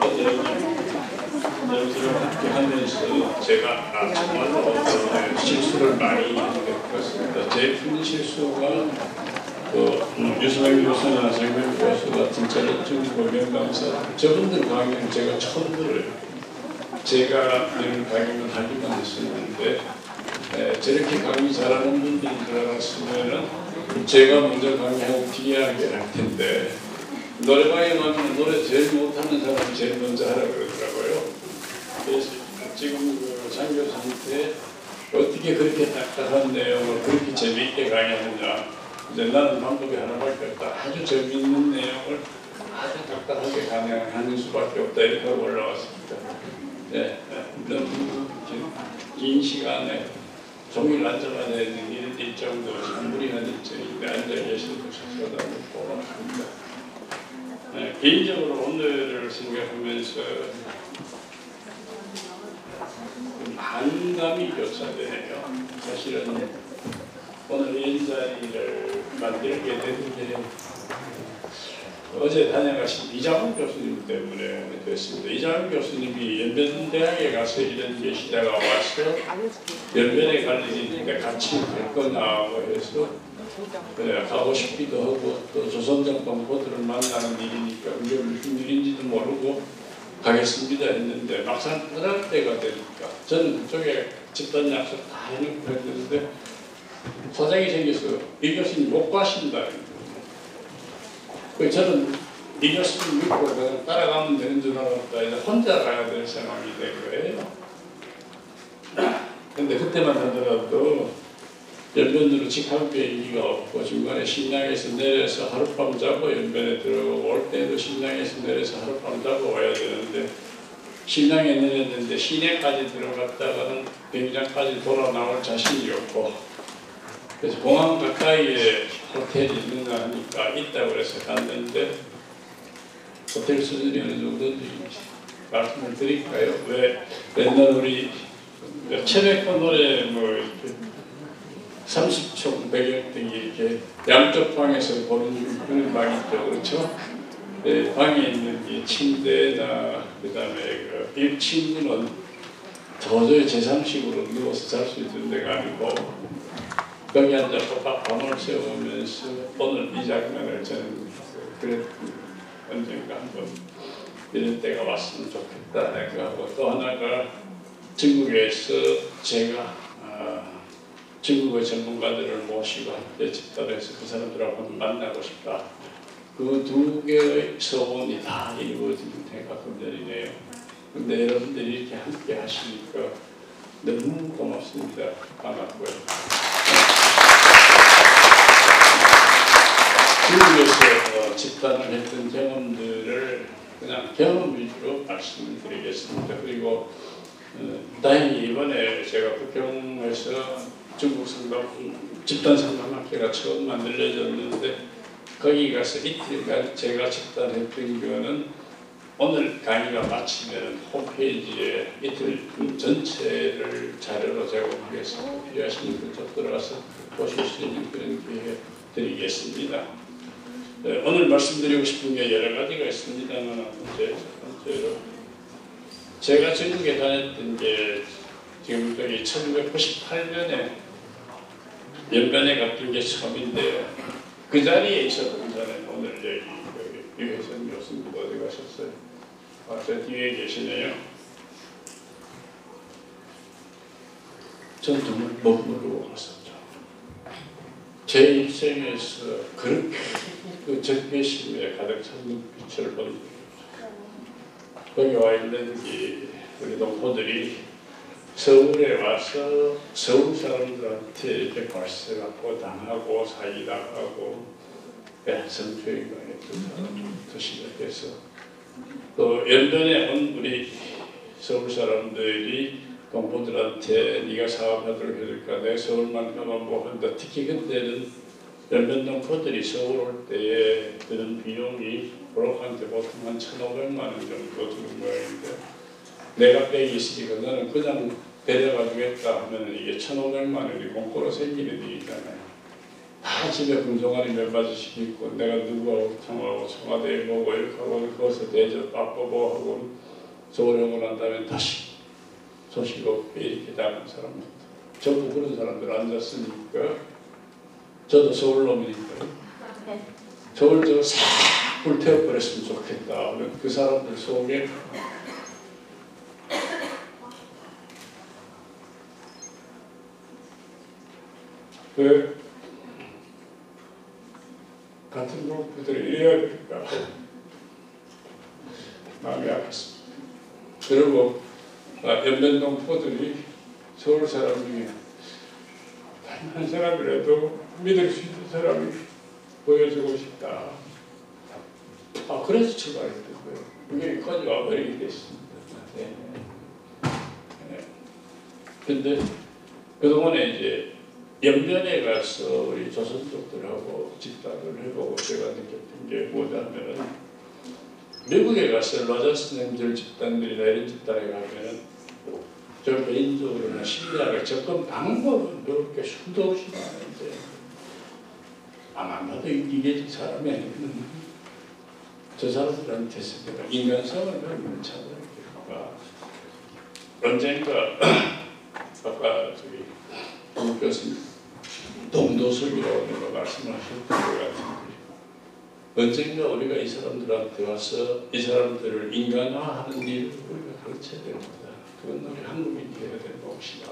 여러분들과 함께 하면서 제가 정말로 실수를 많이 하게 되었습니다. 제 큰 실수가 유승민 교수나 정명 교수 같은 전략적인 명강사 저분들 강의는 제가 처음 들어요. 제가 이런 강의를 하기만 했었는데 저렇게 강의 잘하는 분들이 들어갔으면은 제가 먼저 강의하고 뒤에 하게 할 텐데 노래방에 가면 노래 제일 못하는 사람이 제일 먼저 하라고 그러더라고요. 그래서 지금 장 교수한테 어떻게 그렇게 딱딱한 내용을 그렇게 재미있게 강의하느냐. 이제 나는 방법이 하나밖에 없다. 아주 재미있는 내용을 아주 딱딱하게 강의하는 수밖에 없다. 이렇게 하고 올라왔습니다. 네, 너무 긴 시간에 종일 앉아야 되는 일 정도 무리한 일정인데 앉아 계시는 것이 너무 고맙습니다. 네, 개인적으로 오늘을 생각하면서 반감이 교차되네요. 사실은 오늘 이 자리를 만들게 된 게 어제 다녀가신 이장훈 교수님 때문에 됐습니다. 이장훈 교수님이 연변대학에 가서 이런 계시다가 와서 연변에 갈 일이니까 같이 갈 거냐고 해서 그래, 가고 싶기도 하고 또 조선정 동포들을 만나는 일이니까 그게 무슨 일인지도 모르고 가겠습니다 했는데 막상 떠날 때가 되니까 저는 그쪽에 집단 약속 다 해놓고 했는데 사장이 생겨서 이 교수님 못 가신다. 저는 이 교수님 믿고 그냥 따라가면 되는 줄 알았다. 이제 혼자 가야 될 상황이 된 거예요. 근데 그때만 하더라도 연변으로 직항 비행기가 없고 중간에 신양에서 내려서 하룻밤 자고 연변에 들어오고 올 때도 신양에서 내려서 하룻밤 자고 와야 되는데 신양에 내렸는데 시내까지 들어갔다가는 비행장까지 돌아 나올 자신이 없고 그래서 공항 가까이에 호텔이 있는가 하니까 있다고 그래서 갔는데 호텔 수준이 어느 정도인지 말씀을 드릴까요? 왜 옛날 우리 최백호 노래 뭐 이렇게 30총 배경등이 이렇게 양쪽 방에서 보는 그런 방이 있죠. 그렇죠? 네, 방에 있는 이 침대나 그 다음에 그 1층은 도저히 제3식으로 누워서 잘 수 있는 데가 아니고 거기 앉아서 밤을 새우면서 오늘 이 장면을 저는 그랬 언젠가 한번 이런 때가 왔으면 좋겠다 생각하고 또 하나가 중국에서 제가 중국의 전문가들을 모시고 함께 집단해서 그 사람들하고 한번 만나고 싶다. 그 두 개의 소원이 다 이루어지는 해가 금전이네요. 근데 여러분들이 이렇게 함께 하시니까 너무 고맙습니다. 반갑고요. 중국에서 집단을 했던 경험들을 그냥 경험 위주로 말씀을 드리겠습니다. 그리고 다행히 이번에 제가 북경에서 중국 상담 집단 상담학회가 처음 만들어졌는데 거기 가서 이틀간 제가 집단했던 거는 오늘 강의가 마치면 홈페이지에 이틀 전체를 자료로 제공하겠습니다. 필요하신 분들 들어가서 보실 수 있는 그런 기회 드리겠습니다. 네, 오늘 말씀드리고 싶은 게 여러 가지가 있습니다만 첫 번째로 제가 중국에 다녔던 게 지금 여기 1998년에 연변에 갔던 게 처음인데요. 그 자리에 있었던 저는 오늘 여기 유혜선 교수님 어디 가셨어요? 저 뒤에 계시네요. 전 정말 머무르고 갔었죠. 제 인생에서 그렇게 그 적개심에 가득 찬 눈빛을 본 적이 없어요. 거기 와 있는 우리 동포들이 서울에 와서 서울 사람들한테 이렇게 발세받고 당하고 사기당하고 성추행 당했던 사람부터 시작해서 또 연변에 온 우리 서울 사람들이 동포들한테 네가 사업하도록 해줄까 내 서울만큼은 뭐 한다. 특히 그때는 연변 동포들이 서울 올 때에 드는 비용이 브로커한테 보통 한 1,500만 원 정도 주는 모양인데 내가 백이 있으니까 너는 그냥 데려가 주겠다 하면 이게 1,500만 원이 공짜로 생기는 일이잖아요. 다 집에 금송아리 몇 마디씩 있고 내가 누구하고 통화하고 청와대에 보고 이렇게 하고 거기서 대접 받고 하고 서울에 오고 난 다음에 다시 소식 없게 이렇게 나간 사람입니다. 저도 그런 사람들 앉았으니까 저도 서울 놈이니까 서울 저거 싹 불태워버렸으면 좋겠다 하면 그 사람들 속에 그 같은 농부들이 이래야 될까 마음이 아팠습니다. 그리고 연변 농부들이 서울 사람 중에 한 사람이라도 믿을 수 있는 사람이 보여주고 싶다. 그래서 출발했던 거예요. 그게 여기까지 와버리게 됐습니다. 근데 그동안에 이제 연변에 가서 우리 조선족들하고 집단을 해보고 제가 느꼈던 게 뭐냐면은 미국에 가서 로저스님들 집단들이나 이런 집단에 가면은 저 개인적으로는 심리학을 접근 방법은 그렇게 수도 없이 많은데 아마 봐도 이게 사람이 아니면 저 사람들한테서 내가 인간성을 배우는 찾아내니까 언젠가 아까 저기 동 교수님 동도설이라고 내가 말씀하셨던 것 같은데 언젠가 우리가 이 사람들한테 와서 이 사람들을 인간화하는 일을 우리가 가르쳐야 됩니다. 그건 우리 한국인이 해야 될 몫이다.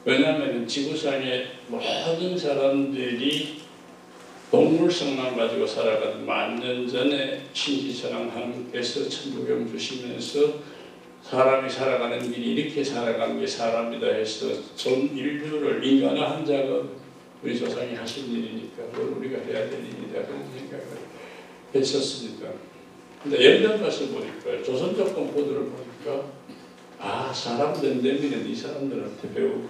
왜냐하면 지구상의 모든 사람들이 동물성만 가지고 살아가는 만년 전에 신시천왕 하나님께서 천부경 주시면서 사람이 살아가는 길이 이렇게 살아가는 게 사람이다 해서 전 인류를 인간화한 자가 우리 조상이 하신 일이니까 그걸 우리가 해야 될 일이다 그런 생각을 했었습니다. 근데 연변 가서 보니까 조선족 공포들을 보니까 사람 됨됨이는 이 사람들한테 배우고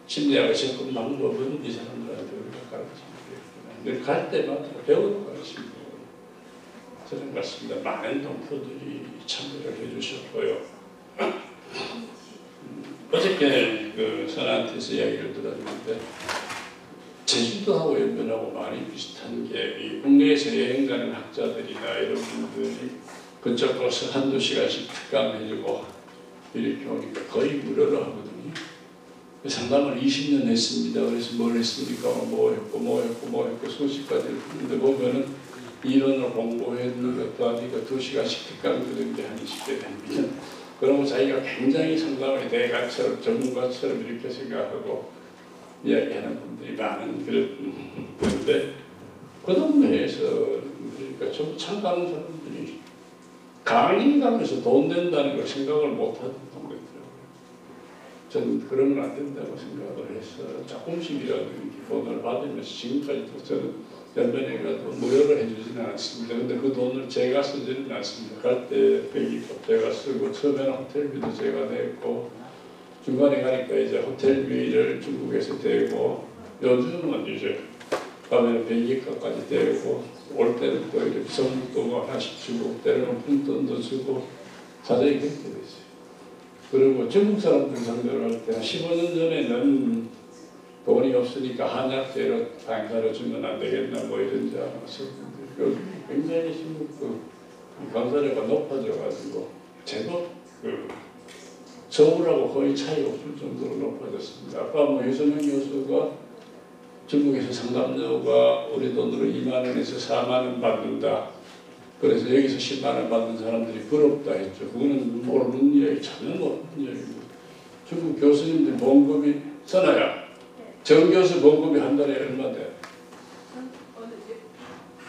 심리학의 접근 방법은 이 사람들한테 우리가 가르치면 되겠구나. 늘 갈 때마다 배우는 가르칩니다. 저는 같습니다. 많은 동포들이 참여를 해주셨고요. 어저께 그 선한테서 이야기를 들었는데 제주도하고 연변하고 많이 비슷한 게 이 국내에서 여행 가는 학자들이나 이런 분들이 그쪽 가서 한두 시간씩 특강해주고 이렇게 오니까 거의 무료로 하거든요. 상담을 20년 했습니다. 그래서 뭘 했습니까? 뭐 했고 수십 가지를 했는데 보면은 이론을 공부했는 것도 아니고 2시간씩 특강 들은 게 한 20개 됩니다. 그러면 자기가 굉장히 상담의 대가처럼 전문가처럼 이렇게 생각하고 이야기하는 분들이 많은 그런데 그 동네에서 그러니까 전부 참가하는 사람들이 강의 가면서 돈 낸다는 걸 생각을 못하는 동네더라고요. 저는 그러면 안 된다고 생각을 해서 조금씩이라도 돈을 받으면서 지금까지도 저는 연변에 가도 무료로 해주지는 않습니다. 근데 그 돈을 제가 쓰지는 않습니다. 갈 때 배기값 제가 쓰고 처음에는 호텔비도 제가 냈고 중간에 가니까 이제 호텔비를 중국에서 대고 요즘은 이제 가면 배기값까지 대고 올 때는 또 이렇게 선물도 하나씩 주고 때로는 푼돈도 주고 사정이 그렇게 됐어요. 그리고 중국 사람들 상대로 할 때 15년 전에는 돈이 없으니까 한약재로 강사를 주면 안 되겠나 뭐 이런 줄 알았어. 굉장히 중국 그 강사료가 높아져가지고 제법 그 서울하고 거의 차이 없을 정도로 높아졌습니다. 아까 뭐 유선영 교수가 중국에서 상담료가 우리 돈으로 2만 원에서 4만 원 받는다. 그래서 여기서 10만 원 받는 사람들이 부럽다 했죠. 그거는 모르는 이야기, 전혀 모르는 이야기입니다. 중국 교수님들 봉급이 선아야. 정 교수 봉급이 한 달에 얼마 돼?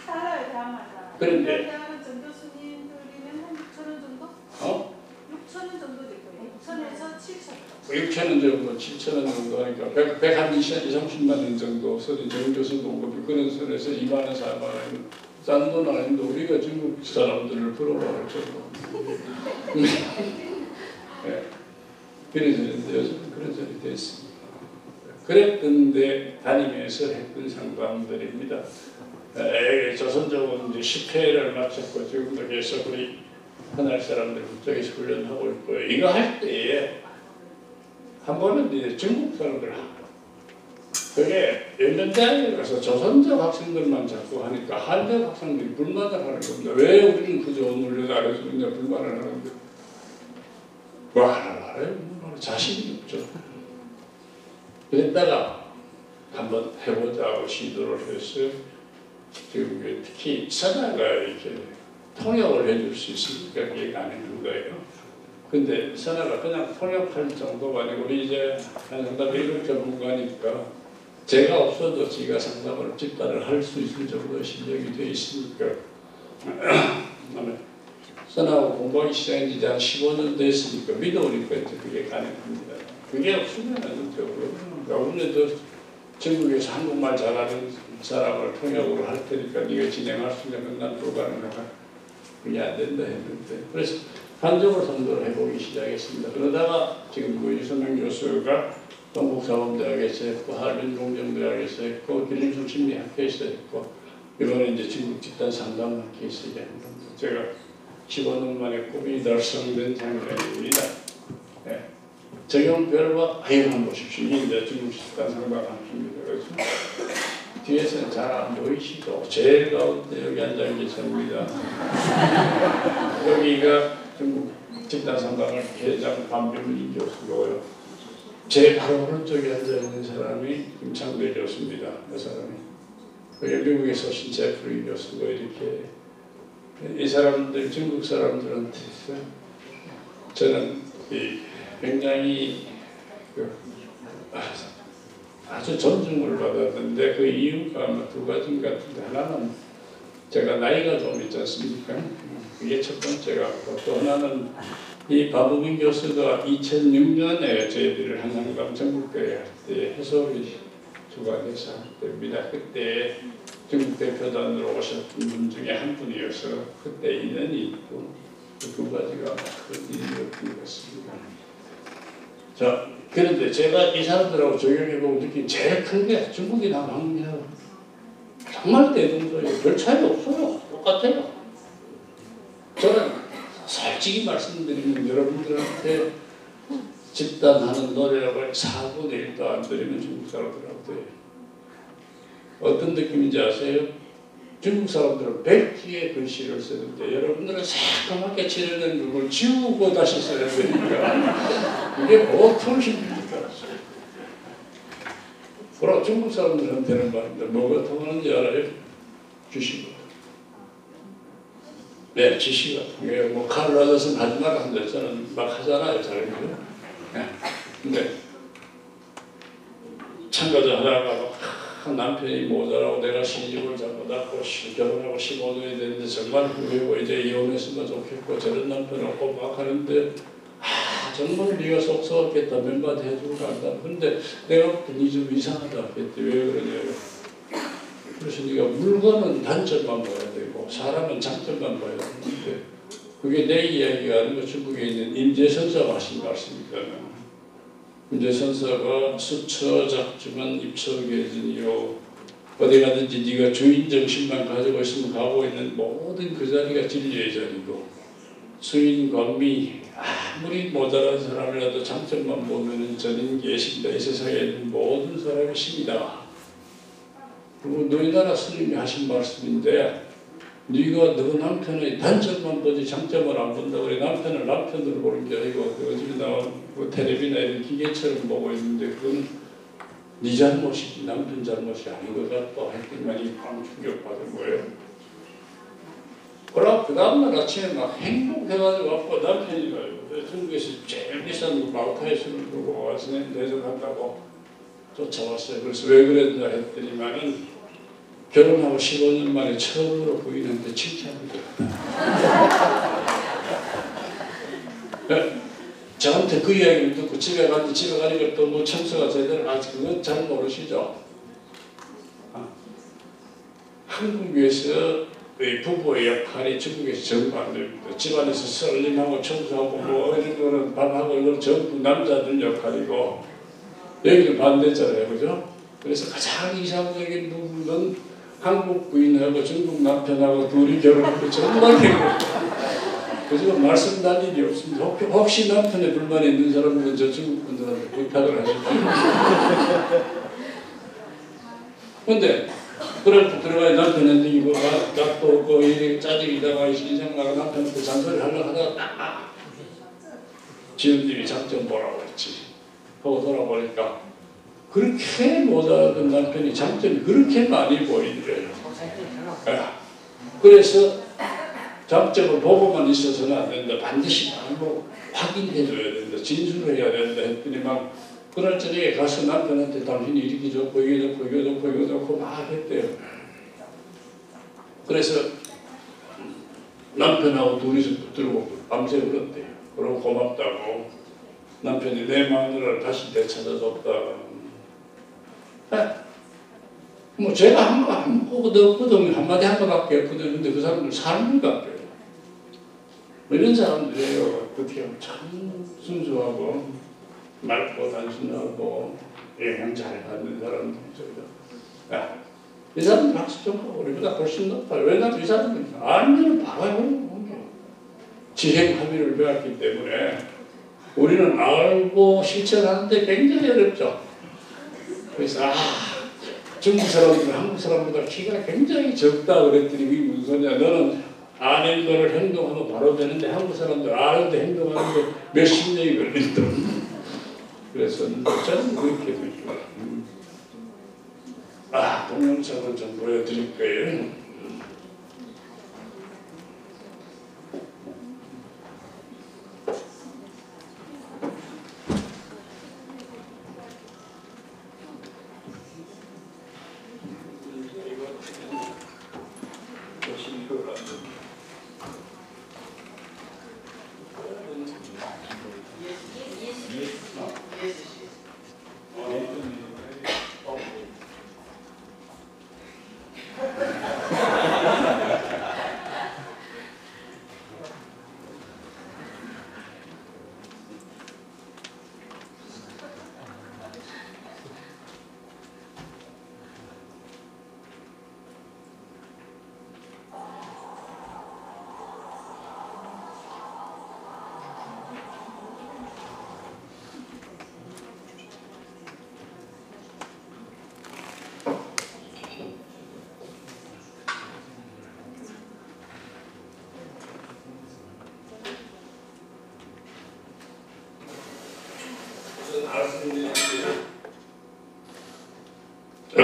달라요, 대학마다. 그런데 대학은 정 교수님들이면 한 6,000원 정도? 6,000원 정도 될 거예요. 6,000에서 7,000원. 6,000원 정도, 7,000원 정도 하니까 120만 원 정도 서린 정 교수 봉급이 그런 선에서 2만 원, 4만 원 싼 돈 아닌데 우리가 중국 사람들을 부러워할 정도. 네. 그래서 요즘은 그런 소리 됐습니다. 그랬던데 다니면서 했던 상담들입니다. 조선족은 이제 10회를 마쳤고 지금도 계속 우리 하나의 사람들 그쪽에서 훈련하고 있고요. 이거 할 때에 한 번은 이제 중국 사람들 그게 연변대학에 가서 조선족 학생들만 자꾸 하니까 한족 학생들이 불만을 하는 겁니다. 왜 우리는 그 좋은 훈련을 안 해주느냐 불만을 하는데 뭐 하나 알아요? 자신이 없죠. 그랬다가 한번 해보자고 시도를 해서 지금 특히 선아가 이렇게 통역을 해줄 수 있으니까 그게 가능한 거예요. 근데 선아가 그냥 통역할 정도가 아니고 우리 이제 상담 미국 전문가니까 제가 없어도 지가 상담을 집단을 할 수 있을 정도의 실력이 돼 있으니까 선하고 공부하기 시작한 지 한 15년 됐으니까 믿어오니까 이제 그게 가능합니다. 그게 없으면은 우리도 중국에서 한국말 잘하는 사람을 통역으로 할 테니까 네가 진행할 수 있는 건 난 불가능하다. 그게 안 된다 했는데 그래서 한국어로 선도를 해보기 시작했습니다. 그러다가 지금 그 유선명 교수가 동국사범대학에서 했고 한림공정대학에서 했고 길림성 심리학회에서 했고 이번에 이제 중국 집단 상담학회에서 이제 한 겁니다. 제가 15년 만에 꿈이 달성된 장면입니다. 네. 적용별과 아이만 보십시오. 이게 이제 중국 집단 상담학회입니다. 그래서 뒤에서는 잘 안 보이시죠? 제일 가운데 여기 앉아 계십니다. 여기가 중국 집단 상담을 회장 반병민 교수고요. 제 바로 오른쪽에 앉아있는 사람이 김창대 교수입니다. 그 사람이 미국에서 오신 제프리 교수고 이렇게 이 사람들 중국 사람들한테 저는 굉장히 아주 존중을 받았는데 그 이유가 아마 두 가지 같은데 하나는 제가 나이가 좀 있지 않습니까? 그게 첫 번째 같고 또 하나는 이 박우빈 교수가 2006년에 저희들을 한양강 전국대회 할 때 해설이 주관해서 할 때입니다. 그때 중국 대표단으로 오셨던 분 중에 한 분이어서 그때 인연이 있고 그 두 가지가 큰 일이었던 것 같습니다. 자, 그런데 제가 이 사람들하고 적용해보고 느낀 제일 큰 게 중국이나 한국이나 정말 대등도예요. 별 차이 없어요. 똑같아요. 저는 솔직히 말씀드리면 여러분들한테 집단하는 노래라고 4분의 1도 안 드리면 중국 사람들하고 돼요. 어떤 느낌인지 아세요? 중국 사람들은 100개의 글씨를 쓰는데 여러분들은 새까맣게 칠해낸 걸 지우고 다시 써야 되니까 그게 보통 힘듭니까? 그럼 중국 사람들한테는 말입니다. 뭐가 통하는지 알아요? 주식. 네, 지시가 통해요. 뭐 칼을 얻어서 하지 마라 하는데 저는 막 하잖아요, 사람들은. 네. 근데 참가자 하다가 남편이 모자라고 내가 시집을 잘못하고 결혼하고 15년이 됐는데 정말 후회고 이제 이혼했으면 좋겠고 저런 남편 없고 막 하는데 정말 네가 속상하겠다 몇 마디 해주고 간다. 근데 내가 니 좀 이상하다 했대. 왜 그러냐요. 그래서 네가 물건은 단점만 봐야 되고 사람은 장점만 봐야 되는데 그게 내 이야기가 아니고 중국에 있는 임재선사가 하신 말씀입니다. 임재선사가 수처작지만 입처계진이요. 어디 가든지 네가 주인정신만 가지고 있으면 가고 있는 모든 그 자리가 진리의 자리고 수인광미 아무리 모자란 사람이라도 장점만 보면 저는 계신다. 이 세상에 있는 모든 사람이 신이다. 그리고 너희 나라 스님이 하신 말씀인데 네가 너 남편의 단점만 보지 장점을 안 본다고 그래. 남편을 남편으로 보는 게 아니고 요즘에 나온 그 텔레비나 이런 기계처럼 보고 있는데 그건 네 잘못이지 남편 잘못이 아닌 것 같다 했더니 방 충격받은 거예요. 그럼 그 다음날 아침에 막 행복해가지고 남편이 가요. 중국에서 제일 비싼 마우타이 술을 들고 와서 내전한다고 쫓아왔어요. 그래서 왜 그랬나 했더니만은 결혼하고 15년 만에 처음으로 부인한테 칭찬을 들었다. 저한테 그 이야기를 듣고 집에 가니까 또 뭐 청소가 제대로 아직 그건 잘 모르시죠? 한국에서 부부의 역할이 중국에서 전부 안 됩니다. 집안에서 썰림하고 청소하고 뭐 이런 거는 밥하고 이건 전부 남자들 역할이고 여기는 반대잖아요. 그죠? 그래서 가장 이상적인 부분은 한국 부인하고 중국 남편하고 둘이 결혼하고 정말 행복해요. 그래서 말씀 날 일이 없습니다. 혹시 남편의 불만이 있는 사람은 저 중국 분들한테 부탁을 하십시오. 근데 그래 들어가야 남편한테 이거 납도 없고 이렇게 짜증이다가 인생 나가 남편한테 잔소리 하려고 하다가 딱 지은님이 작전 보라고 했지. 하고 돌아보니까 그렇게 못하던 남편이 장점이 그렇게 많이 보이더래요. 그래서 장점을 보고만 있어서는 안 된다. 반드시 말로 확인해줘야 된다. 진술을 해야 된다 했더니 막 그날 저녁에 가서 남편한테 당신이 이렇게 좋고 이게 좋고 이거 좋고 이거 좋고 막 했대요. 그래서 남편하고 둘이서 붙들고 밤새 울었대요. 그러고 고맙다고 남편이 내 마누라를 다시 되찾아줬다. 뭐 제가 한마디도 없거든요. 한마디 한 거밖에 없거든요. 근데 그 사람들 삶을 바뀌어요. 뭐 이런 사람들이에요. 어떻게 하면 참 순수하고 맑고 단순하고 영향 잘 받는 사람들이죠. 이 사람들 학습 정보가 우리보다 훨씬 높아요. 왜냐하면 이 사람들이 알면 바로 해버려요. 지행 합의를 배웠기 때문에 우리는 알고 실천하는데 굉장히 어렵죠. 그래서 중국 사람들은 한국 사람보다 키가 굉장히 적다 그랬더니 이게 무슨 소리야. 너는 아는 거를 행동하면 바로 되는데 한국 사람들 아는데 행동하는데 몇십 년이 걸린다. 그래서 저는 그렇게 느껴요. 동영상을 좀 보여드릴 거예요.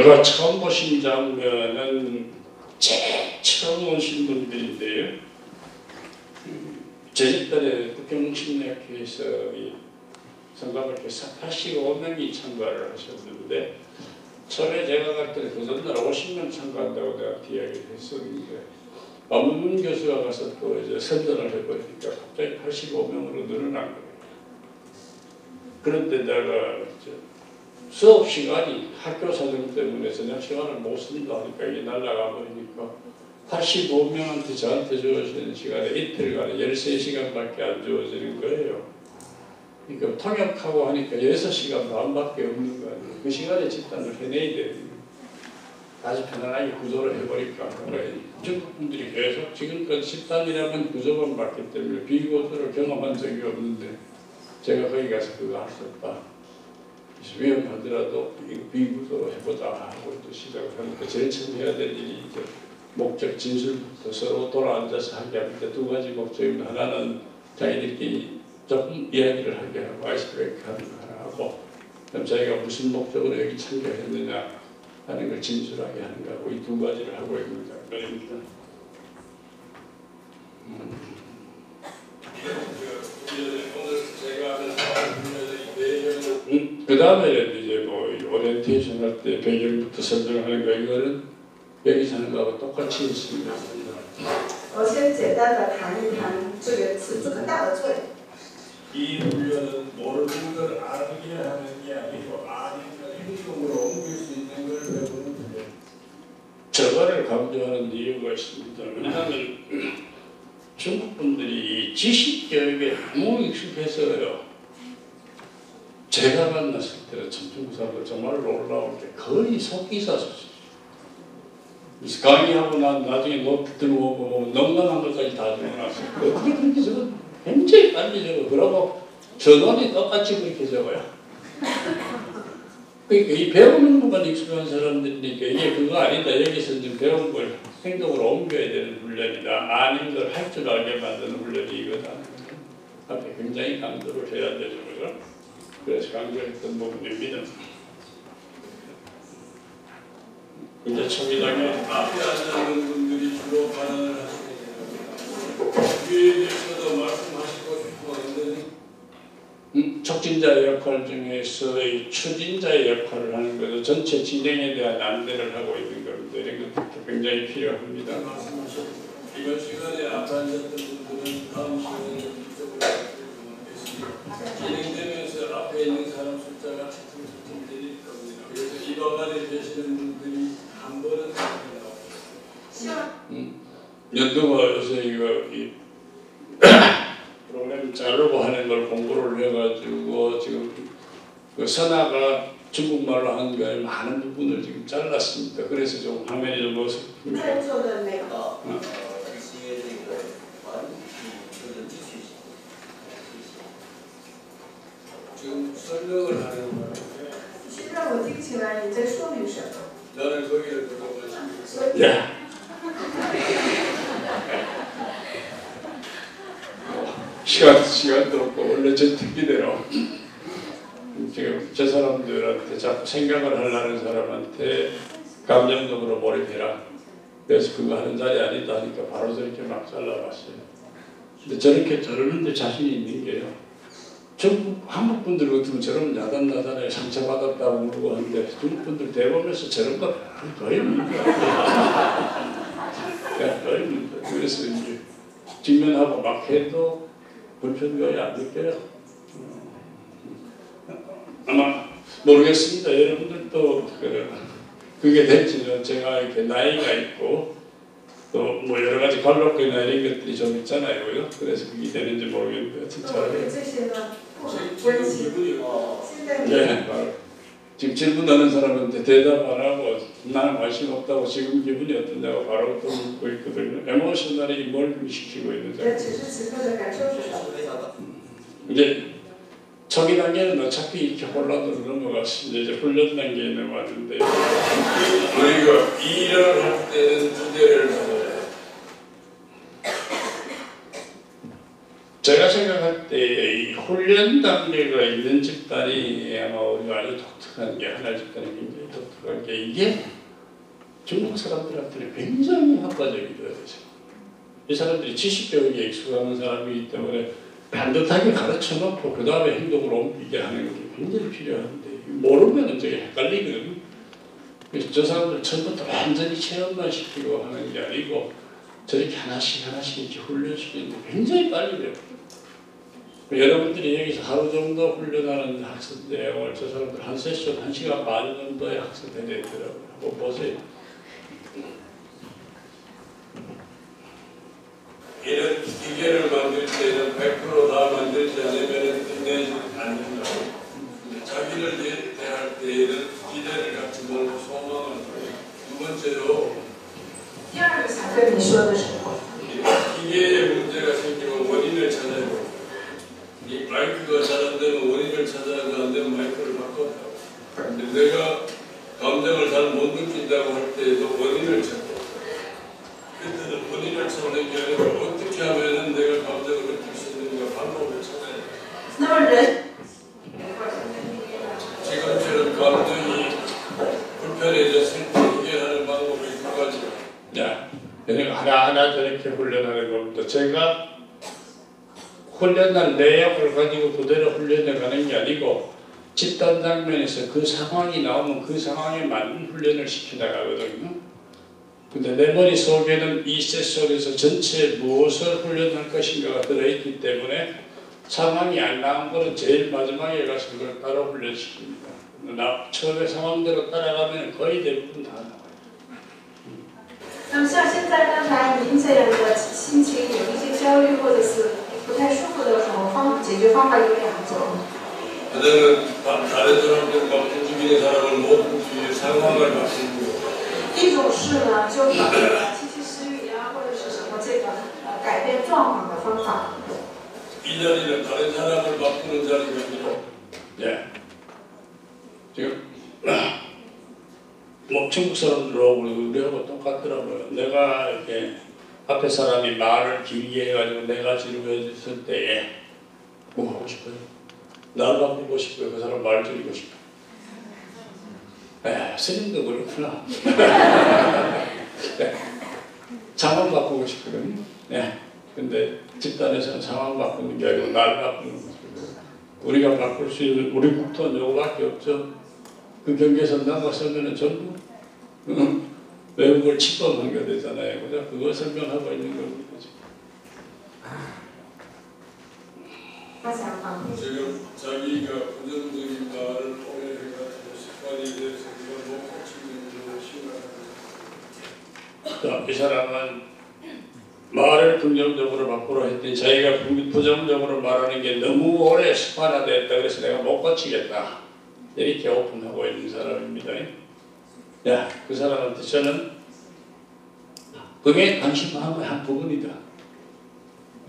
제가 처음 보신 장면은 제일 처음 오신 분들인데요. 제집단에 국경심리학회에서 성가박회에서 85명이 참가를 하셨는데 처음에 제가 갈 때는 그 전날 50명 참가한다고 내가 이야기를 했었는데 안문문 교수가 가서 또 이제 선전을 해버리니까 갑자기 85명으로 늘어난 거예요. 그런데 내가 수업 시간이 학교 사정 때문에 저녁 시간을 못 쓴다 하니까 이게 날아가 버리니까 85명한테 저한테 주어지는 시간에 이틀간에 13시간밖에 안 주어지는 거예요. 그러니까 통역하고 하니까 6시간 반밖에 없는 거 아니에요. 그 시간에 집단을 해내야 돼요. 아주 편안하게 구조를 해버릴까. 중국 분들이 계속 지금까지 집단이라면 구조만 봤기 때문에 비구조를 경험한 적이 없는데 제가 거기 가서 그거 할 수 없다. 위험하더라도 비구조로 해보자 하고 또 시작을 하니까 제일 처음 해야 될 일이 이제 목적 진술부터 서로 돌아앉아서 하게 하는데 두 가지 목적입니다. 하나는 자기들끼리 조금 이야기를 하게 하고 아이스 브레이크 하는 거 하나 하고 그럼 자기가 무슨 목적으로 여기 참가했느냐 하는 걸 진술하게 하는 거고 이 두 가지를 하고 있는 장면입니다. 그 다음에 이제 뭐 오리엔테이션 할 때 배경부터 설명하는 거 이거는 여기 사는 거하고 똑같이 있습니다. 我先简单的谈一谈这个词这个大的罪。 이 훈련은 모르는 걸 알게 하는 게 아니고 아는 걸 행동으로 옮길 수 있는 걸 배우는 거예요. 저거를 강조하는 이유가 있습니다. 왜냐하면 중국 분들이 지식 교육에 너무 익숙해서요. 제가 만났을 때는 중국 사람들 정말 놀라운 게 거의 속기사수지. 그래서 강의하고 난 나중에 노트 들고 오고 넘나난 것까지 다 적어놨어요. 어떻게 그렇게 적어? 굉장히 빨리 적어. 그러고 전원이 똑같이 그렇게 적어요. 그러니까 이 배우는 것만 익숙한 사람들이니까 이게 그거 아니다. 여기서 지금 배운 걸 행동으로 옮겨야 되는 훈련이다. 아닌 걸 할 줄 알게 만드는 훈련이 이거다. 앞에 굉장히 강조를 해야 되는 거죠. 그래서 강조했던 부분입니다. 이제 초기당에 앞에 앉아있는 분들이 주로 발언을 하시게 됩니다. 위에 대해서도 말씀하시고 싶었는데 촉진자의 역할 중에서 추진자의 역할을 하는 것은 전체 진행에 대한 안내를 하고 있는 겁니다. 이런 것도 굉장히 필요합니다. 이번 시간에 앞에 앉았던 분들은 다음 시간에 이쪽으로 진행되면서 앞에 있는 사람 숫자가 툭툭툭 내릴 겁니다. 그래서 이 방안에 계시는 분들이 한 번은 연두가 요새 이 프로그램 자르고 하는 걸 공부를 해가지고 지금 그 선아가 중국말로 한 거에 많은 부분을 지금 잘랐습니다. 그래서 좀 화면이 좀 어색합니다. 지금 설명을 하는 거예요. 나는 거기를 들어가지고. 야. 시간도 없고 원래 제 특기대로 지금 저 사람들한테 자꾸 생각을 하려는 사람한테 감정적으로 몰입해라. 그래서 그거 하는 자리 아니다 하니까 바로 저렇게 막 잘라봤어요. 근데 저렇게 저러는데 자신이 있는 게요. 중국 한국 분들 같으면 저런 나단나단에 상처받았다고 그러고 하는데 중국 분들 대보면서 저런 거 거의 없는 거야. 거의 없는 거야. 그래서 이제 직면하고 막 해도 불편감이 안 느껴요. 아마 모르겠습니다. 여러분들도 그게 될지는 제가 이렇게 나이가 있고 또 뭐 여러 가지 관록이나 이런 것들이 좀 있잖아요. 그래서 그게 되는지 모르겠는데 진짜. 네, 바로 지금 질문하는 사람한테 대답 안 하고 나는 관심 없다고 지금 기분이 어떠냐고 바로 또 묻고 있거든요. 에모셔널이 뭘 시키고 있는지. 이제 초기 단계는 어차피 이렇게 혼란으로 넘어갔어. 이제 훈련 단계에 넘어왔는데 우리가 일을 할 때는 주제를 받아야 돼. 제가 생각할 때 이 훈련 단계가 있는 집단이 아마 우리가 아주 독특한 게 하나 집단이 굉장히 독특한 게 이게 중국 사람들한테는 굉장히 효과적이더라고요. 이 사람들이 지식교육에 익숙한 사람이기 때문에 반듯하게 가르쳐 놓고 그 다음에 행동으로 옮기게 하는 게 굉장히 필요한데 모르면 되게 헷갈리거든요. 그래서 저 사람들 처음부터 완전히 체험만 시키고 하는 게 아니고 저렇게 하나씩 이렇게 훈련시키는데 굉장히 빨리 돼요. 여러분들이 여기서 하루 정도 훈련하는 학습 내용을 저 사람들 한 세션 1시간 반 정도의 학습에 되더라고요. 한번 보세요. 이런 기계를 만들 때는 100% 다 만들지 않으면 끝내지 않는다고. 자기를 대할 때에는 기대를 갖지 말고 소망을 해요. 두 번째로 기계에 문제가 생기면 원인을 찾아요. 이 마이크가 잘 안 되면 원인을 찾아야지 안 되면 마이크를 바꿔요. 근데 내가 감정을 잘 못 느낀다고 할 때에도 원인을 찾고 그때는 원인을 찾는 게 아니고 어떻게 하면 내가 감정을 느낄 수 있는가 방법을 찾아야 돼. 지금처럼 감정이 불편해졌을 때 해결하는 방법이 두 가지가. 야, 하나하나 저렇게 훈련하는 겁니다. 제가 훈련한 내용을 가지고 그대로 훈련해 가는 게 아니고 집단 장면에서 그 상황이 나오면 그 상황에 맞는 훈련을 시켜나가거든요. 근데 내 머릿속에는 이 셋 속에서 전체 무엇을 훈련할 것인가가 들어있기 때문에 상황이 안 나온 거는 제일 마지막에 가서 그걸 따로 훈련시킵니다. 처음에 상황대로 따라가면 거의 대부분 다 나와요. 那么像现在刚才您这样的心情有一些焦虑或者是不太舒服的时候，解决方法有两种。 하나는 다른 사람들과 움직이는 사람을 못 움직이는 상황을 바꾸고 一种是呢，就把七七失语呀，或者是什么这个改变状况的方法。 이 자리는 다른 사람을 바꾸는 자리가 아니라 예. 지금 뭐 중국 사람들하고 우리하고 똑같더라고요. 내가 이렇게 앞에 사람이 말을 길게 해가지고 내가 지르고 때에 뭐 하고 싶어요? 날 바꾸고 싶어요. 그 사람 말 줄이고 싶어요. 스님도 그렇구나. 네. 상황 바꾸고 싶거든요. 네. 근데 집단에서는 상황 바꾸는 게 아니고 날 바꾸는 거죠. 우리가 바꿀 수 있는 우리 국토는 요거밖에 없죠. 그 경계선 넘어서면은 전부 외국을 침범한 게 되잖아요. 그죠? 그거 설명하고 있는 겁니다. 지금 자기가 부정적인 말을 통해가지고 습관이 돼서 이걸 못 고치는 걸 심각하게. 이 사람은 말을 긍정적으로 바꾸려 했더니 자기가 부정적으로 말하는 게 너무 오래 습관화됐다. 그래서 내가 못 고치겠다. 이렇게 오픈하고 있는 사람입니다. 야, 그 사람한테 저는 그게 당신 마음의 한 부분이다.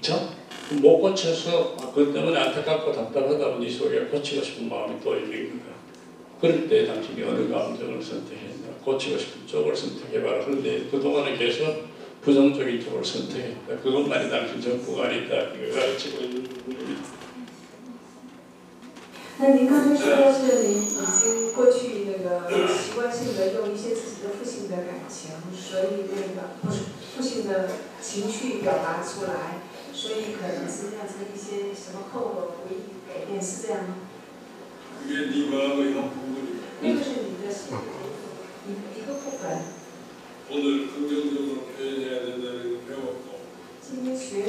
그렇죠? 못 고쳐서 그것 때문에 안타깝고 답답하다 보니 속에 고치고 싶은 마음이 또 있는 거다. 그럴 때 당신이 어느 감정을 선택했나? 고치고 싶은 쪽을 선택해봐라. 그런데 그동안은 계속 부정적인 쪽을 선택했다. 그것만이 당신 전부가 아니다. 이걸 가르치고 있는 부분입니다. 那您刚才说的是您已经过去那个习惯性的用一些自己的负性的感情，所以那个不是负性的情绪表达出来，所以可能是酿成一些什么后果不易改变，是这样吗？那个是你的心一个部分。 오늘 긍정적으로 표현해야 된다는 걸 배웠고. 今天学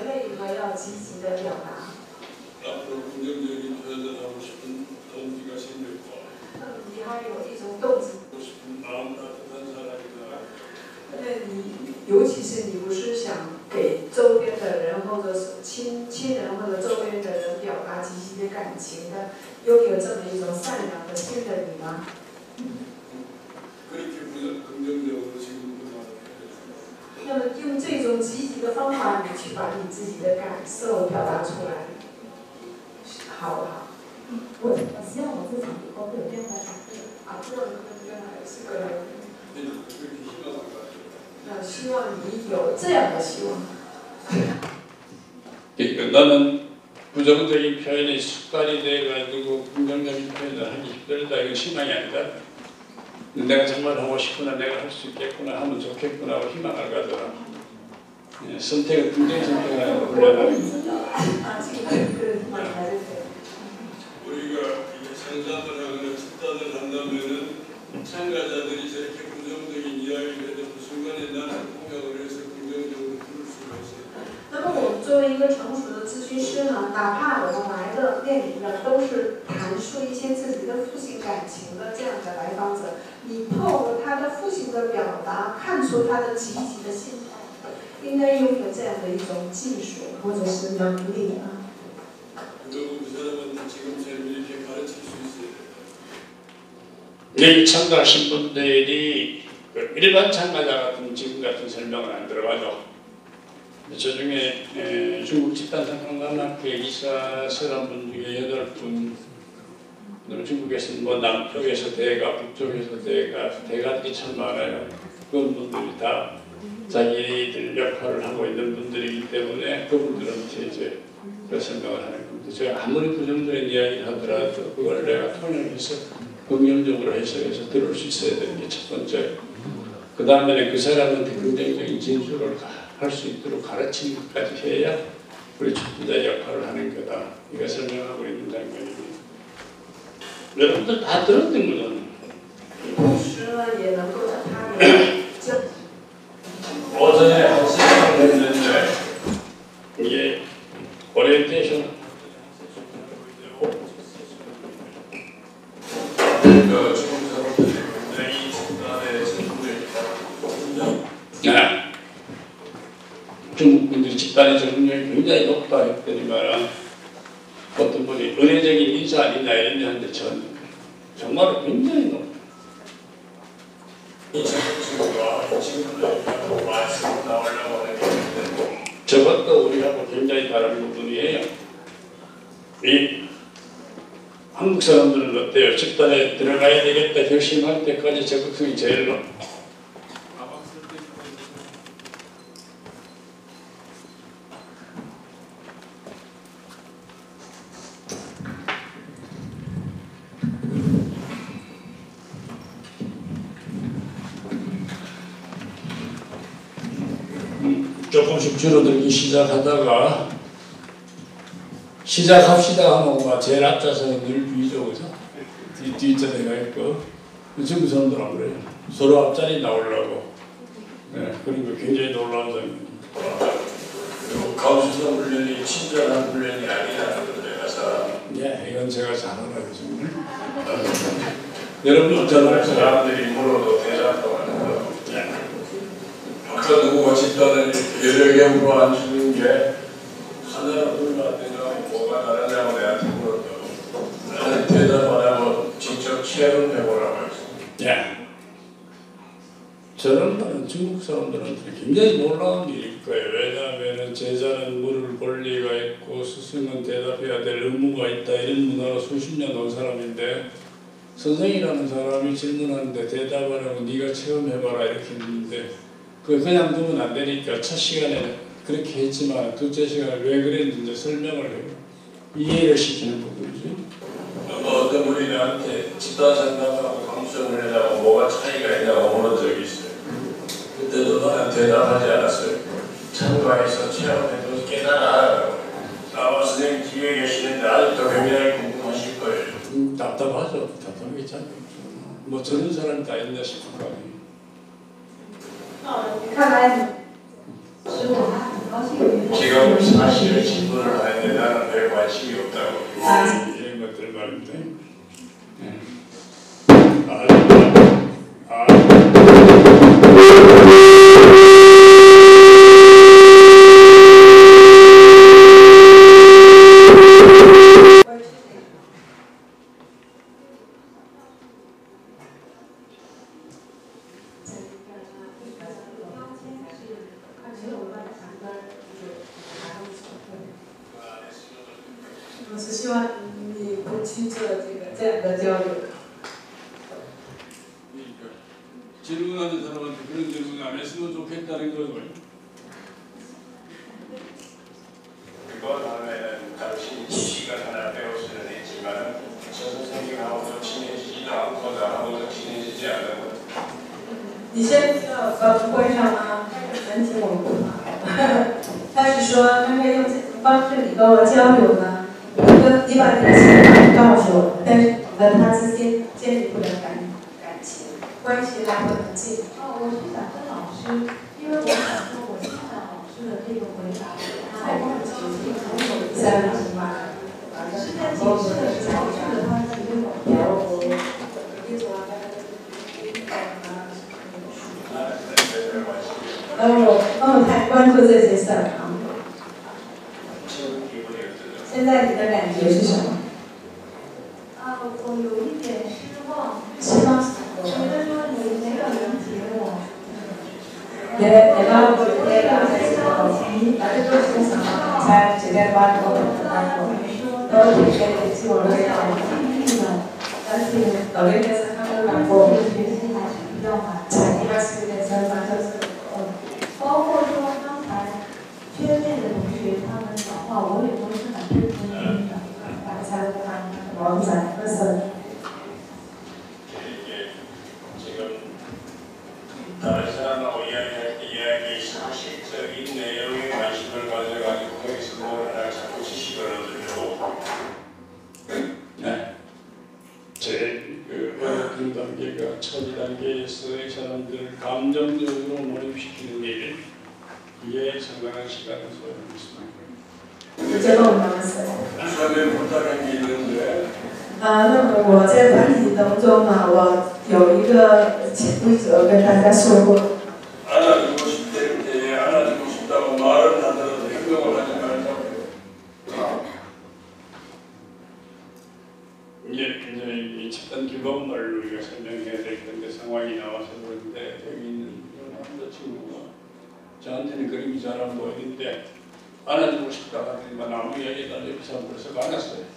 了一个要积极的表达。 앞으로 긍정적인 표현을 하고 싶은 동기가 생겼고. 你还有一种动机。 하고 싶은 마음 따뜻한 사람이다. 那你尤其是你不是想给周边的人或者是亲人或者周边的人表达积极的感情的，拥有这么一种善良的心的你吗？ 그렇게 긍정적으로 지금 그 말을 那么用这种积极的方法，你去把你自己的感受表达出来。好了，我希望我自己以后会有这样的感觉。啊，这样原来是个。希望你有这样的希望。나는 부정적인 표현이 습관이 돼가지고 긍정적인 표현을 하기 힘들다. 이건 희망이 아니다. 내가 정말 하고 싶구나, 내가 할 수 있겠구나, 하면 좋겠구나 하고 희망을 가져라. 선택은 굉장히 선택하는 거 훈련하는 우리가 상담을 하거나 집단을 한다면은 참가자들이 저렇게 부정적인 이야기를 해도 그 순간에 나는 공약을 해서 긍정적으로 풀을 수가 있어요. 那么我们作为一个成熟的咨询师呢，哪怕我们来的店里呢都是谈述一些自己的负性感情的这样的来访者，你透过他的负性的表达，看出他的积极的心态，应该拥有这样的一种技术或者是能力啊。 그리고 그 사람한테 지금처럼 이렇게 가르칠 수 있어요. 여기 참가하신 분들이 일반 참가자 같은 지금 같은 설명은 안 들어가죠. 저 중에 중국 집단상담학회 이사설한 분 중에 8분, 중국에서는 뭐 남쪽에서 대가, 북쪽에서 대가들이 참 많아요. 그런 분들이 다 자기들 역할을 하고 있는 분들이기 때문에 그분들한테 이제 그 설명을 하는 겁니다. 제가 아무리 부정적인 이야기를 하더라도 그걸 내가 통역해서 긍정적으로 해석해서 들을 수 있어야 되는 게 첫 번째. 그 다음에는 그 사람한테 긍정적인 진술을 할 수 있도록 가르치는 것까지 해야 우리 출제자 역할을 하는 거다. 이거 설명하고 있는 장면입니다. 여러분들 다 들었던 거잖아요. 오전에 한 시간을 했는데 이게 오리엔테이션 그 중국 사람들이 굉장히 집단의 적응력이 중국 분들이 집단의 적응력이 굉장히 높다 했더니만 어떤 분이 은혜적인 인사 아니냐 이런 얘기하는데 저는 정말 굉장히 높다. 이 지금 말씀 나오려고 하는데 저것도 우리하고 굉장히 다른 부분이에요. 이 한국 사람들은 어때요? 집단에 들어가야 되겠다 결심할 때까지 적극성이 제일 높. 조금씩 줄어들기 시작하다가 시작합시다 하면 제일 앞좌석은 늘 비죠, 그죠? 뒷자리가 있고 지금 사람들 안 그래요. 서로 앞자리 나오려고. 네, 그런 거 굉장히 놀라운 점입니다. 가우스서 훈련이 친절한 훈련이 아니라는 걸 내가 잘. 네, 이건 제가 잘 알아요, 정말. 여러분 있잖아요. 사람들이 물어도 대답도 안 해요. 아까 누구가 집단을 여러 개로 안 주는 게 하나로 불만 되냐고 뭐가 다르냐고 내한테 물었다고. 나는 대답 안 하고 직접 체험해보라고 했어. 예. 저런 말은 중국 사람들한테 굉장히 놀라운 일일 거예요. 왜냐하면 제자는 물을 볼 리가 있고 스승은 대답해야 될 의무가 있다 이런 문화로 수십 년 온 사람인데 선생이라는 사람이 질문하는데 대답 안 하고 네가 체험해봐라 이렇게 했는데 그냥 두면 안 되니까 첫 시간에 그렇게 했지만 둘째 시간에 왜 그랬는지 설명을 해요. 이해를 시키는 부분이죠. 어떤 분이 나한테 집단 상담하고 강수전을 하자고 뭐가 차이가 있냐고 물은 적이 있어요. 그때도 나는 대답하지 않았어요. 참가해서 체험해도 깨달아. 아마 선생님 뒤에 계시는데 아직도 굉장히 궁금하실 거예요. 답답하죠. 답답하겠잖아요. 뭐 저런 사람이 다 있나 싶은 거 아니에요. 看来使我还很高兴。 지금 사실 질문을 하는데 나는 별 관심이 없다고 이런 것들 말인데.我是希望你不去做这样的交流。 질문하는 사람한테 그런 질문 안 했으면 좋겠다는 거고요. 그거 다음에는 당신이 지식을 하나 배울 수는 있지만 저 선생님하고도 친해지지도 않고 나하고도 친해지지 않은 你先不会上吗？能听我们吗？他是说他可以用这种方式你跟我交流呢，你把你的想法告诉我，但是和他之间建立不了感情，关系拉不很近。我是想跟老师，因为我想说，我欣赏老师的这个回答，太过激进，很有三十万，是在解释的时候，这个他其实有。 我太关注这些事儿啊。现在你的感觉是什么？我有一点失望。失望？觉得说你没有理解我。내가 볼 때가 나를 또 잘 지내봐도 너 되게 지원을 사실 너에 대해서 하느라고 자기가 쓰면서 맞아서 包括说刚才缺位的同学他们讲话，我也都是很认真听的。잘 왕자 그래서 지금 다른 사람하고 이야기할 때 이야기 사실적인 내용에 관심을 가져가지고 거기서 뭘 하나 자꾸 지식을 얻으려고 네. 제일 어려운 단계가 첫 단계에서의 사람들을 감정적으로 몰입시키는 일 이게 상당한 시간을 소요했습니다. 이제 너무 남았어요. 우선에 부탁한 게 있는데 那么我在团体当中呢，我有一个潜规则跟大家说过。 안아주고 싶을 때에 안아주고 싶다고 말은 하더라도 행동을 하지 말자고. 이제 굉장히 집단 기본말로 우리가 설명해야 될 텐데 상황이 나와서 그런데 여기 있는 남자친구가 저한테는 그림이 잘 안 보이는데 안아주고 싶다고 하더니만 아무 이야기도 안 해서 벌써 안았어요.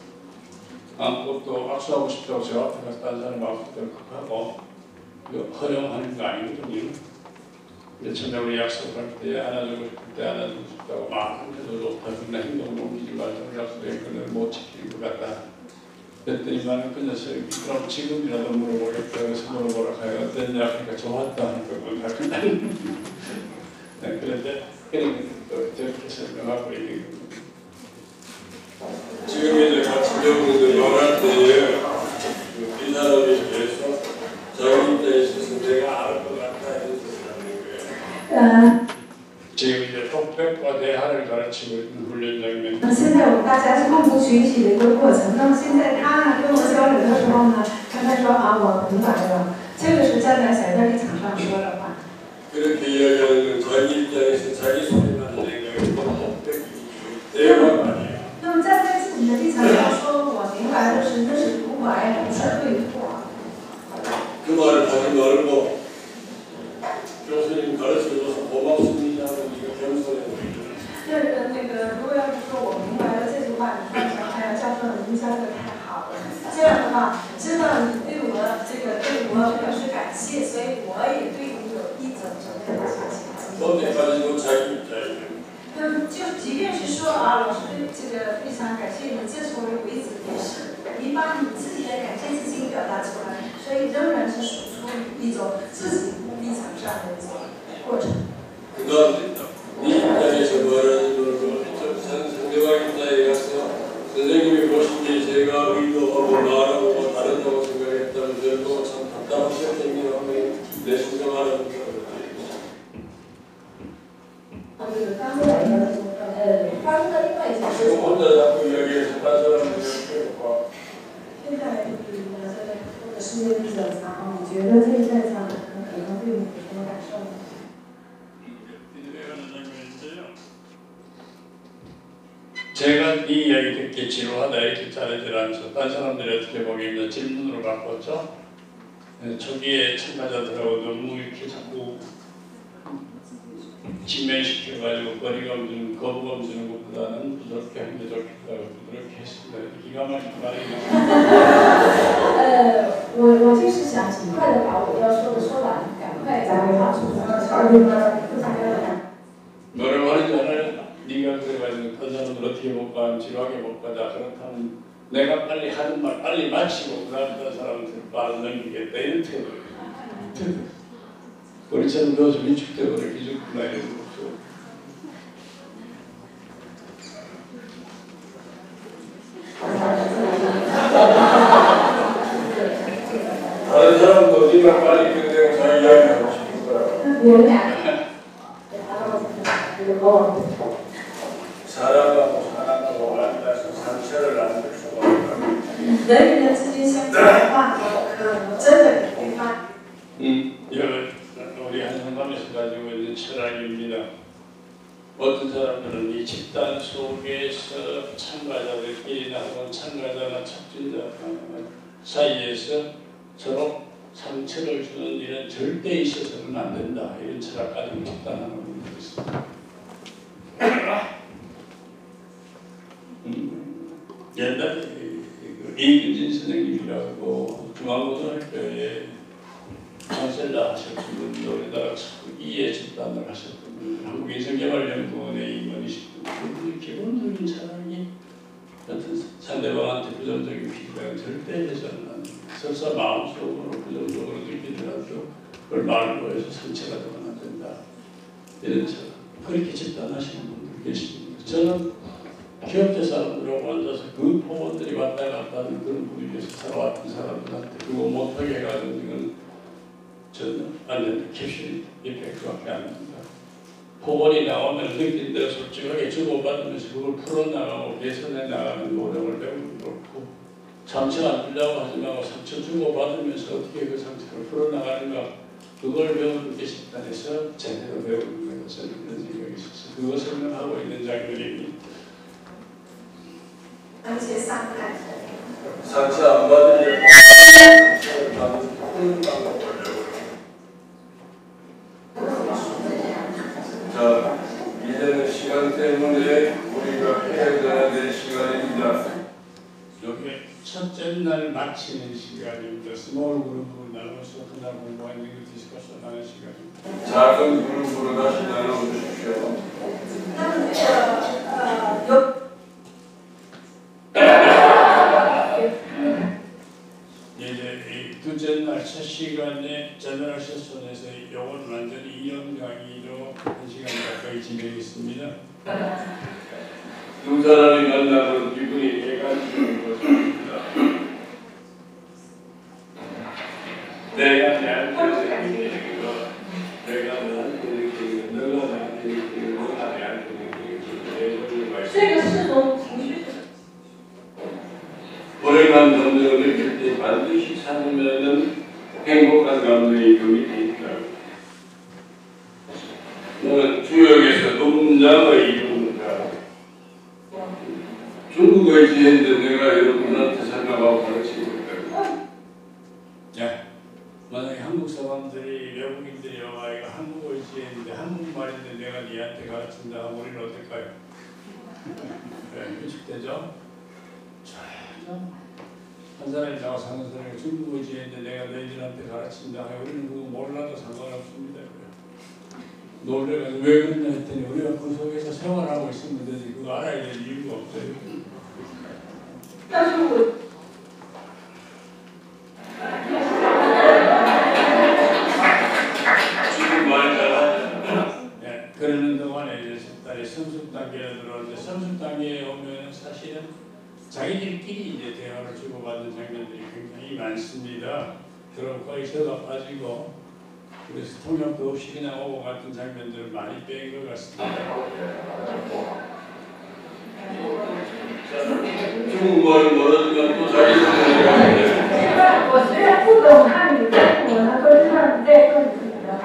그것도 악수하고 싶다고 저 앞에 가서 다른 사람 악수도 하고 허용하는 거 아니거든요. 근데 처음에 우리 약속할 때 안아주고 싶을 때 안아주고 싶다고 막 해도 좋다. 그러나 행동을 옮기지 말자고 약속했거든. 못 지키는 것 같다. 그랬더니만 그 녀석이 그럼 지금이라도 물어보겠다. 그래서 물어보라 하여 어땠냐 하니까 좋았다 하는 거고 다 끝나는 그런데 또 저렇게 설명하고 있는 겁니다. 지금 이제 같이 배우는데 말할 때에 이 사람에 대해서 자기 입장에 있어서 내가 알 것 같다 이런 소리 하는 거예요. 지금 이제 독백과 대화를 가르치고 있는 훈련장입니다. 现在我们大家是共同学习的一个过程。那么现在他呢跟我交流的时候呢，跟他说我明白了，这个是站在谁的立场上说的话。 그렇게 이야기하는 건 자기 입장에서 자기 소리만 내는 독백 대화가 아니에요. 那么站在自己的立场上说，我明白的是，那是独白，不是对话。 그 말을 하지 말고 교수님 가르쳐줘서 고맙습니다 하고 이거 겸손해 보이잖아요. 如果要是说我明白了这句话，你看起来哎呀，教授您教的太好了。这样的话，知道你对我表示感谢，所以我也对你有一种什么样的事情。 어디까지도 자기 입장이에요. 那么就即便是说老师这个非常感谢你，这时候为止也是你把你自己的感谢之心表达出来，所以仍然是属出一种自己立场上的一种过程。 그다음 네 입장에서 말하는 거고 상대방 입장에 가서 선생님이 보시기에 제가 의도하고 말하고 다르다고 생각했다면 저도 참 답답하셨겠네요 하면 내 생각하는 거예요. 刚才发生的另外一件事 지금 情。 혼자 자꾸 이야기해서 딴 사람들 이렇게 봐. 现在就是或者是那个比较长，你觉得这一在场可能对你有什么感受呢？ 제가 네 이야기 듣기 지루하다 이렇게 잘하지 않죠. 다른 사람들이 어떻게 보기에는 질문으로 바꿨죠. 초기에 참가자들하고 너무 이렇게 자꾸 진면시켜가지고 거리감 주는 거부감 주는 것보다는 부드럽게 하는 게 좋겠다고 부드럽게 했습니다. 기가 막힌 말이에요. 我就是想尽快的把我要说的说完，赶快把话说出来，不想要讲。 뭐라고 하는지 알아요? 네가 그래가지고 그 사람들 어떻게 볼까 지루하게 볼까 자 그렇다면 내가 빨리 하는 말 빨리 마치고 그 다음 그 사람들 말을 넘기겠다 이런 태도예요. 우리처럼 요즘 위축되고 기죽구나 이런 거 없어. 다른 사람도 네가 빨리 끝내고 자기 이야기하고 싶은 거야. 사람하고 만나서 상처를 안 줄 수가 없다. 人与人之间相处的话，真的给对方。 우리 한 상담에서 가지고 있는 철학입니다. 어떤 사람들은 이 집단 속에서 참가자들끼리나 혹은 참가자나 촉진자 사이에서 서로 상처를 주는 일은 절대 있어서는 안 된다. 이런 철학까지 집단하는 분들이 있습니다. 옛날에 이근진 선생님이라고 중앙고등학교에 찬셀러 하셨던 분, 우리나라 이해 집단을 하셨던 분, 한국인성개발연구원의 임원이신 분, 기본적인 철학이 어떤 상대방한테 부정적인 피드백은 절대 해서는 안 됩니다. 설사 마음속으로 부정적으로 느끼더라도 그걸 말로 해서 상처가 되면 안 된다. 이런 철학. 그렇게 집단하시는 분들 계십니다. 저는 기업체 사람들하고 앉아서 그 포원들이 왔다 갔다 하는 그런 분위기에서 살아왔던 사람들한테 그거 못하게 해가지고 이건 저는 안 된다. 캡슐 이펙트밖에 안 됩니다. 포원이 나오면 느낀 대로 솔직하게 주고받으면서 그걸 풀어나가고 개선해 나가는 노력을 배우는 것고 상처 안 주려고 하지 말고 상처 주고받으면서 어떻게 그 상처를 풀어나가는가 그걸 배우는 게 집단에서 제대로 배우는 거예요. 저는 그런 생각이 있어서 그거 설명하고 있는 장면입니다. 상처 안 받으려고 상처를 받는 방법을 자, 이제는 시간 때문에 우리가 해야 될 시간입니다. 여기 첫째 날 마치는 시간입니다. 스몰 그룹으로 나눠서 그날 공부하는 거 디스커션 하는 시간입니다. 작은 그룹으로 다시 나눠주십시오. 이제 이 둘째 날 첫 시간에 제너럴 세션에서 요건 완전히 2년 강의로 1시간 가까이 진행했습니다. 두 사람이 만나면 기분이 개간지는 것입니다. 내가 내한테 느끼는 거, 내가 너한테 느끼는 거, 너가 나한테 느끼는 거, 너가 내한테 느끼는 거, 这个是从情绪。 불행한 감정을 느낄 때 반드시 찾으면은 행복한 감정이 경이 있다. 나는 주역에서 문장의 이루문자. 중국어 지혜인데 내가 여러분한테 설명하고 가르치고 있다. 자, 만약에 한국 사람들이 외국인들이 와 이거 한국어 지혜인데 한국말인데 내가 니한테 가르친다 하면 우리는 어떨까요? 네, 휴식되죠? 한 사람이 나와서 하는 소리가 중국어 지혜인데 내가 너희들한테 가르친다 하면 우리는 그거 몰라도 상관없습니다. 놀래가지고 왜 그러냐 했더니 우리가 그 속에서 생활하고 있으면 되지 그거 알아야 될 이유가 없어요. 但是我 네, 그러는 동안에 이제 딸이 성숙 단계에 들어오는데 성숙 단계에 오면 사실은 자기들끼리 이제 대화를 주고받는 장면들이 굉장히 많습니다. 그럼 거의 저가 빠지고 그래서 통역도 없이 그냥 오고 갔던 장면들을 많이 뺀 것 같습니다. 중국말을 모르지만 또 자기 생각이 하는데 我虽然不懂汉语，但是我能够看在更自己的话。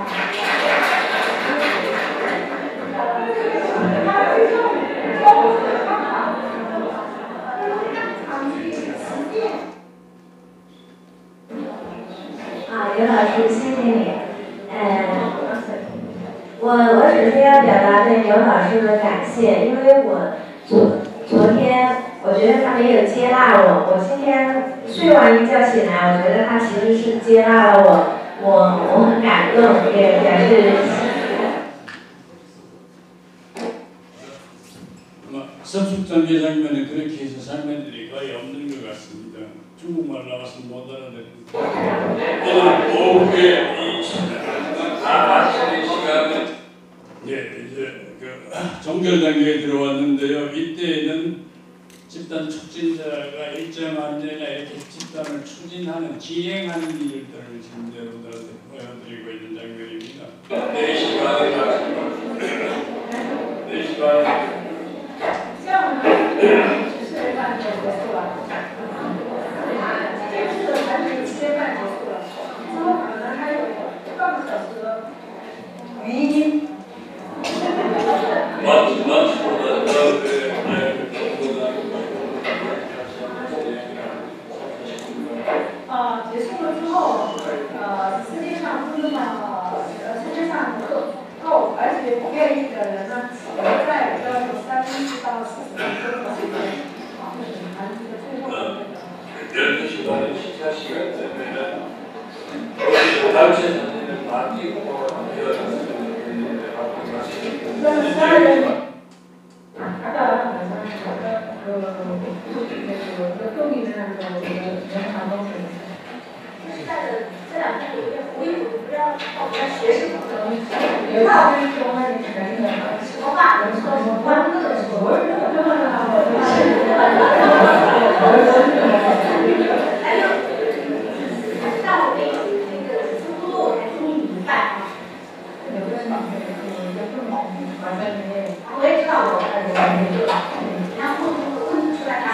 刘老师，谢谢你。我只是要表达对刘老师的感谢，因为我昨天我觉得他没有接纳我，我今天睡完一觉醒来，我觉得他其实是接纳了我很感动，也表示。 성숙 단계 장면은 그렇게 해서 장면들이 거의 없는 것 같습니다. 중국말 나와서 못 알아듣는. 오늘 오후에 이 다 마치는 시간은 예, 이제 그 종결 단계에 들어왔는데요. 이때에는 집단 촉진자가 일정한 데나 이렇게 집단을 추진하는 진행하는 일들을 지금 여러분들한테 보여드리고 있는 장면입니다. 4시간에 마치고 4시간에 这样呢，只是半结束了。这次还是7点半结束了，之后可能还有半个小时的语音。 结束了之后，世界上不那么，世界上够，而且不愿意的人呢，留在要有30到40分钟的时间，谈这个最后的那个。 12시간에 식사 시간 때문에 단체 사진을 다 찍고 헤어졌으면 좋겠는데那12人，动力的人潮都很。 这两天有点糊里糊涂，不知道到底在学什么。有一套跟说那你全的什么话，人说什么话，各种说。还有，但我那个速度还终于明白啊。有个什么，我也知道我然后问出来他。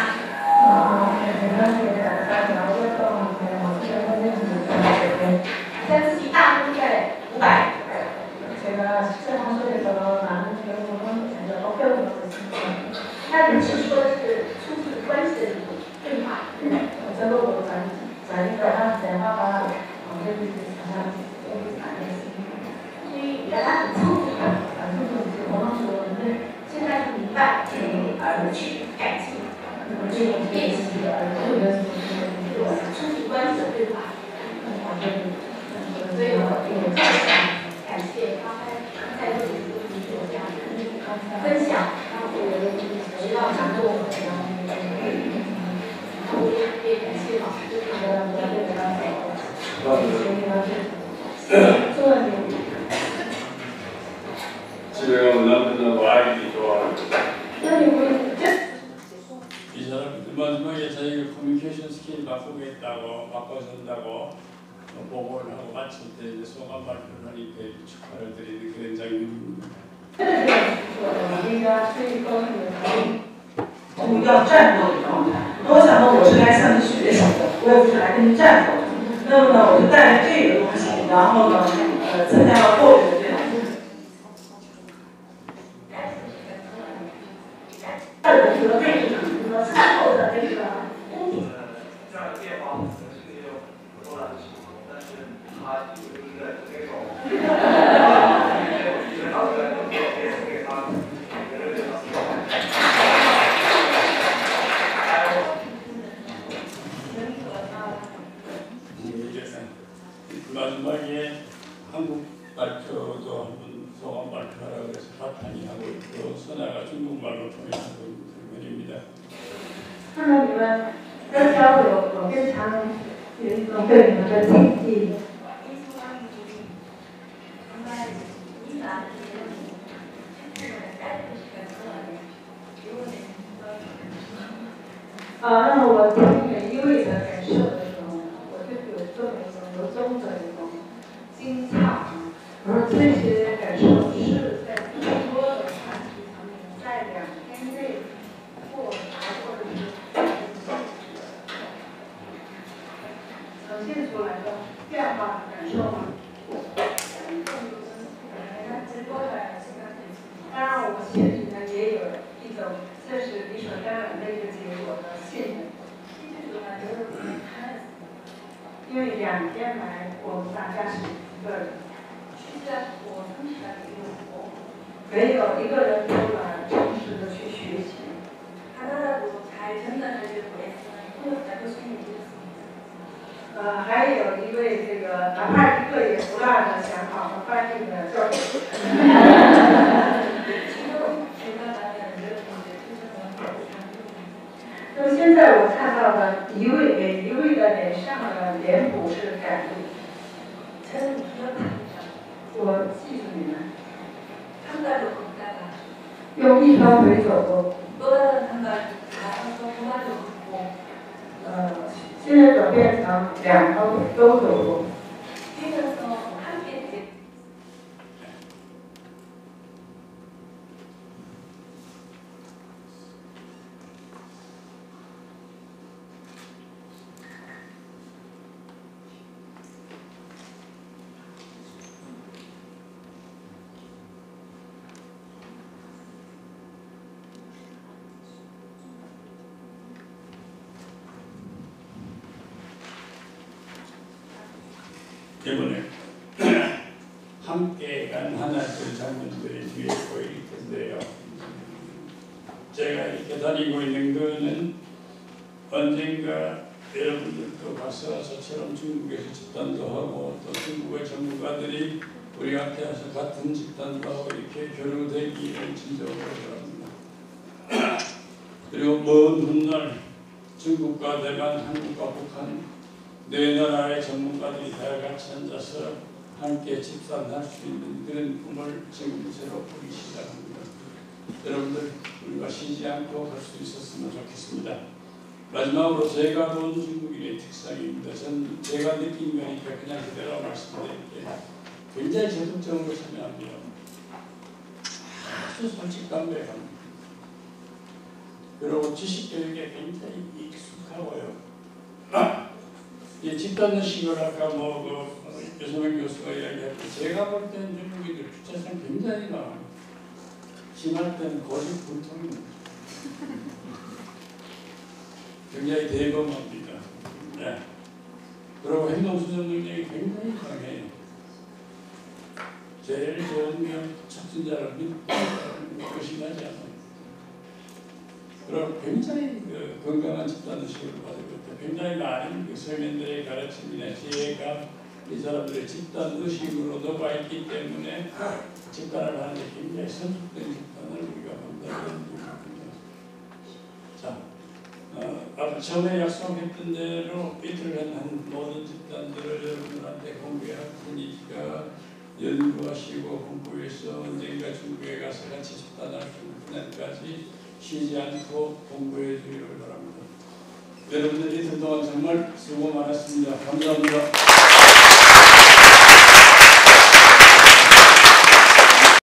但自己大概在500。 제가 시청 속에서 많은 경우는 어려운 것을 했습니다. 他只是说是促进关系的对话。这个我转一个他的爸爸，我这就是他所以原来很聪明，我当时我们现在是明白，而去改进，这种练习，特别是。重要点。 집에 가면 남편하고 아이들이 좋아하는 거. 那你们这 이 사람들 마지막에 자기가 커뮤니케이션 스킬 바꾸겠다고 바꿔준다고 보고를 하고 마칠 때 이제 소감 발표를 하니까 축하를 드리는 그런 장면입니다. 这个点是说的，应该对高层的。 要战斗的状态。那我想呢，我是来向你学习的，我也不是来跟你战斗的。那么呢，我就带着这个东西，然后呢，参加了后面的这两部分。二的这个位置可能说餐后的这个屋顶。这样的变化可能是也有多大的情况，但是他一直就是在这种，因为他在这边给他别人给他。 마지막에 한국 발표도 한번 소감 발표하라고 해서 바탕이 하고 있고 선아가 중국말로 통역하고 있는 장면입니다. 看到你们的交流，我非常有一种对你们的敬意。那么我听每一位的感受的时候，我就有这么一种由衷的一种惊诧，而这些感受是在更多的话题上面，在2天内或者是呈现出来的变化感受吗？当然，我心里呢也有一种这是理所当然的一个结果的信任。因为2天来，我们大家是一个人，没有一个人出来诚实的去学习。还有一位这个哪怕一个也不落的想好好翻译的教授。那么现在我看到的每一位的脸上的脸谱是感动。我记住你们。用一条腿走过。现在转变成2条腿都走过。 이번에 함께 간 하나둘 장면들이 뒤에 보일 텐데요. 제가 이렇게 다니고 있는 거는 언젠가 여러분들도 가서 저처럼 중국에서 집단도 하고 또 중국의 전문가들이 우리 앞에 와서 같은 집단도 하고 이렇게 교류되기를 진정으로 바랍니다. 그리고 먼 훗날 중국과 대만, 한국과 북한 네 나라의 전문가들이 다 같이 앉아서 함께 집단할 수 있는 그런 꿈을 지금부터 꾸기 시작합니다. 여러분들 우리가 쉬지 않고 갈 수 있었으면 좋겠습니다. 마지막으로 제가 본 중국인의 특성입니다. 제가 느낀 거니까 그냥 그대로 말씀드릴게요. 굉장히 적극적으로 참여합니다. 아주 솔직담백합니다. 그리고 지식교육에 굉장히 익숙하고요. 이 집단의식을 아까 유성현 교수가 이야기할 때 제가 볼 때는 중국인들 주체성 굉장히 나와요. 심할 때는 고집불통입니다. 굉장히 대범합니다. 네. 그리고 행동수정 능력이 굉장히 강해요. 제일 좋은 건 척진자를 믿고 의심하지 않아요. 그리고 굉장히 건강한 집단의식을 가지고 있다. 굉장히 많은 서민들의 가르침이나 지혜가 이 사람들의 집단의식으로 녹아있기 때문에 집단을 하는데 굉장히 성숙된 집단을 우리가 본다는 얘기입니다. 자, 아까 처음에 약속했던 대로 이틀간 한 모든 집단들을 여러분들한테 공개할 테니까 연구하시고 공부해서 언젠가 중국에 가서 같이 집단할 수 있는 그날까지 쉬지 않고 공부해 주기를 바랍니다. 여러분들이 그동안 정말 수고 많았습니다. 감사합니다.